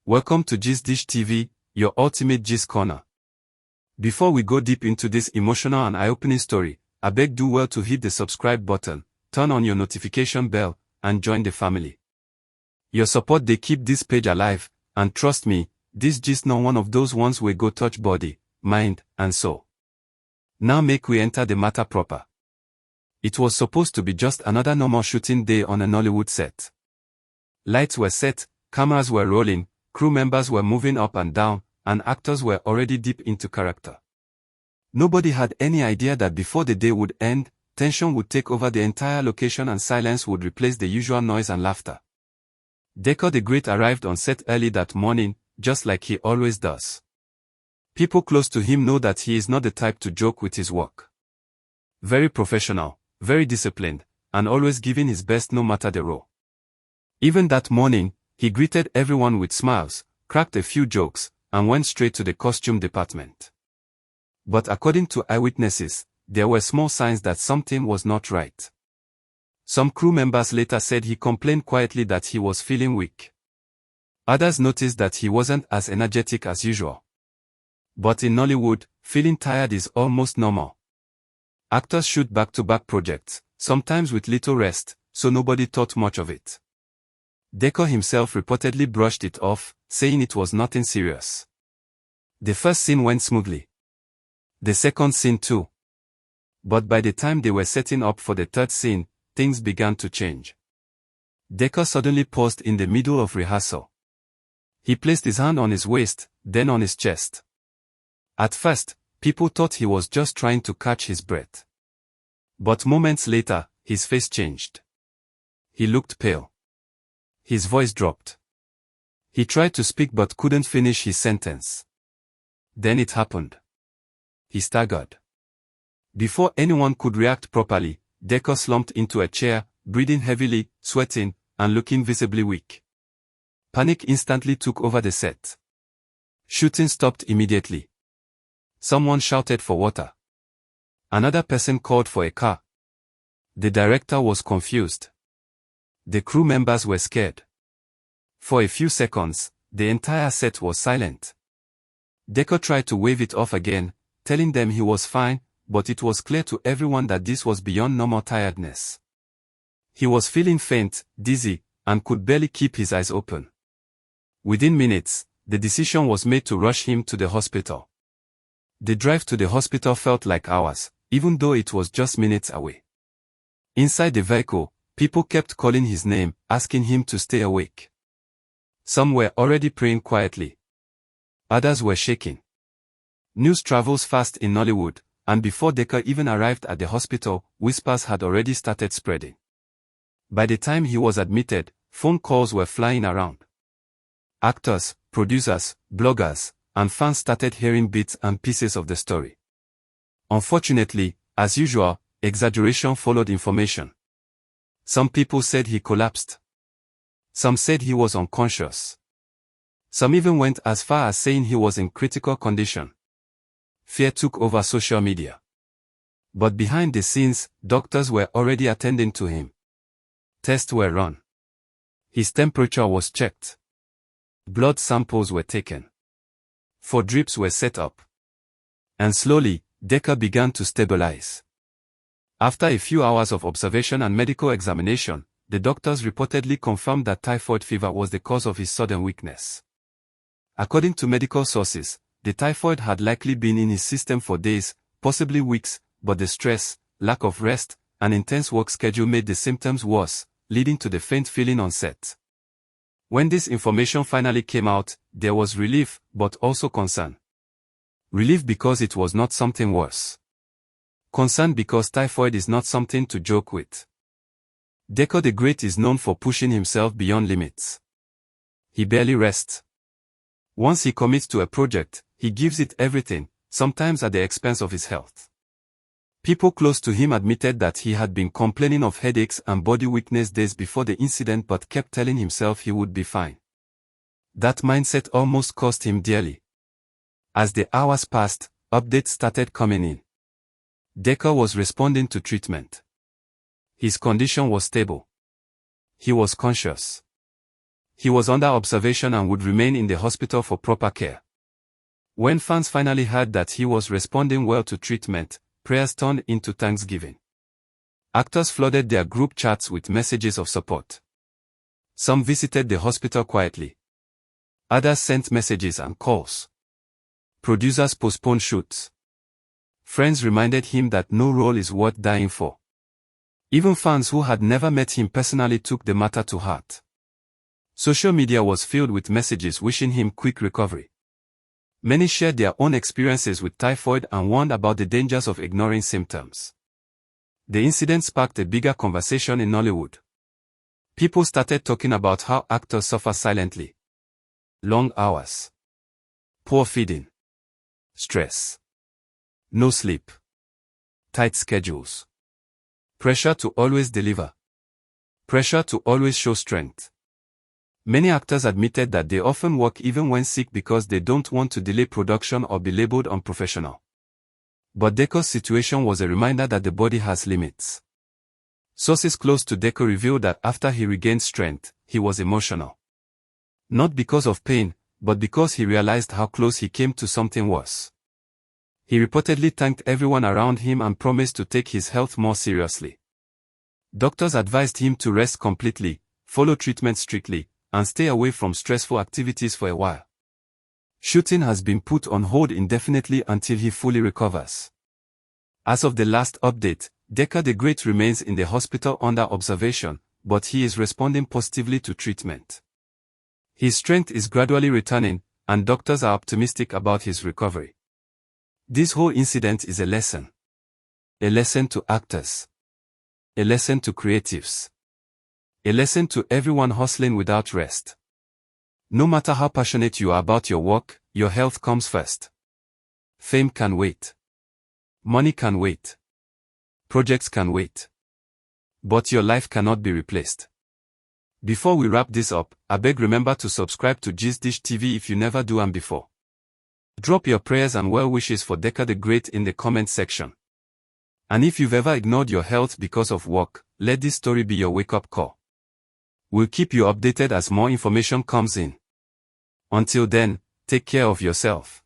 Welcome to Gist Dish TV, your ultimate gist corner. Before we go deep into this emotional and eye-opening story, I beg do well to hit the subscribe button, turn on your notification bell, and join the family. Your support they keep this page alive, and trust me, this gist not one of those ones where go touch body, mind, and soul. Now make we enter the matter proper. It was supposed to be just another normal shooting day on a Nollywood set. Lights were set, cameras were rolling, crew members were moving up and down, and actors were already deep into character. Nobody had any idea that before the day would end, tension would take over the entire location and silence would replace the usual noise and laughter. Deco the Great arrived on set early that morning, just like he always does. People close to him know that he is not the type to joke with his work. Very professional, very disciplined, and always giving his best no matter the role. Even that morning, he greeted everyone with smiles, cracked a few jokes, and went straight to the costume department. But according to eyewitnesses, there were small signs that something was not right. Some crew members later said he complained quietly that he was feeling weak. Others noticed that he wasn't as energetic as usual. But in Nollywood, feeling tired is almost normal. Actors shoot back-to-back projects, sometimes with little rest, so nobody thought much of it. Deco himself reportedly brushed it off, saying it was nothing serious. The first scene went smoothly. The second scene too. But by the time they were setting up for the third scene, things began to change. Deco suddenly paused in the middle of rehearsal. He placed his hand on his waist, then on his chest. At first, people thought he was just trying to catch his breath. But moments later, his face changed. He looked pale. His voice dropped. He tried to speak but couldn't finish his sentence. Then it happened. He staggered. Before anyone could react properly, Deco slumped into a chair, breathing heavily, sweating, and looking visibly weak. Panic instantly took over the set. Shooting stopped immediately. Someone shouted for water. Another person called for a car. The director was confused. The crew members were scared. For a few seconds, the entire set was silent. Deco tried to wave it off again, telling them he was fine, but it was clear to everyone that this was beyond normal tiredness. He was feeling faint, dizzy, and could barely keep his eyes open. Within minutes, the decision was made to rush him to the hospital. The drive to the hospital felt like hours, even though it was just minutes away. Inside the vehicle, people kept calling his name, asking him to stay awake. Some were already praying quietly. Others were shaking. News travels fast in Nollywood, and before Deco even arrived at the hospital, whispers had already started spreading. By the time he was admitted, phone calls were flying around. Actors, producers, bloggers, and fans started hearing bits and pieces of the story. Unfortunately, as usual, exaggeration followed information. Some people said he collapsed. Some said he was unconscious. Some even went as far as saying he was in critical condition. Fear took over social media. But behind the scenes, doctors were already attending to him. Tests were run. His temperature was checked. Blood samples were taken. 4 drips were set up. And slowly, Deco began to stabilize. After a few hours of observation and medical examination, the doctors reportedly confirmed that typhoid fever was the cause of his sudden weakness. According to medical sources, the typhoid had likely been in his system for days, possibly weeks, but the stress, lack of rest, and intense work schedule made the symptoms worse, leading to the faint feeling on set. When this information finally came out, there was relief, but also concern. Relief because it was not something worse. Concern because typhoid is not something to joke with. Deco the Great is known for pushing himself beyond limits. He barely rests. Once he commits to a project, he gives it everything, sometimes at the expense of his health. People close to him admitted that he had been complaining of headaches and body weakness days before the incident but kept telling himself he would be fine. That mindset almost cost him dearly. As the hours passed, updates started coming in. Deco was responding to treatment. His condition was stable. He was conscious. He was under observation and would remain in the hospital for proper care. When fans finally heard that he was responding well to treatment, prayers turned into thanksgiving. Actors flooded their group chats with messages of support. Some visited the hospital quietly. Others sent messages and calls. Producers postponed shoots. Friends reminded him that no role is worth dying for. Even fans who had never met him personally took the matter to heart. Social media was filled with messages wishing him quick recovery. Many shared their own experiences with typhoid and warned about the dangers of ignoring symptoms. The incident sparked a bigger conversation in Nollywood. People started talking about how actors suffer silently. Long hours. Poor feeding. Stress. No sleep. Tight schedules. Pressure to always deliver. Pressure to always show strength. Many actors admitted that they often work even when sick because they don't want to delay production or be labeled unprofessional. But Deco's situation was a reminder that the body has limits. Sources close to Deco revealed that after he regained strength, he was emotional. Not because of pain, but because he realized how close he came to something worse. He reportedly thanked everyone around him and promised to take his health more seriously. Doctors advised him to rest completely, follow treatment strictly, and stay away from stressful activities for a while. Shooting has been put on hold indefinitely until he fully recovers. As of the last update, Deca the Great remains in the hospital under observation, but he is responding positively to treatment. His strength is gradually returning, and doctors are optimistic about his recovery. This whole incident is a lesson. A lesson to actors. A lesson to creatives. A lesson to everyone hustling without rest. No matter how passionate you are about your work, your health comes first. Fame can wait. Money can wait. Projects can wait. But your life cannot be replaced. Before we wrap this up, I beg remember to subscribe to Gist Dish TV if you never do and before. Drop your prayers and well wishes for Deca the Great in the comment section. And if you've ever ignored your health because of work, let this story be your wake-up call. We'll keep you updated as more information comes in. Until then, take care of yourself.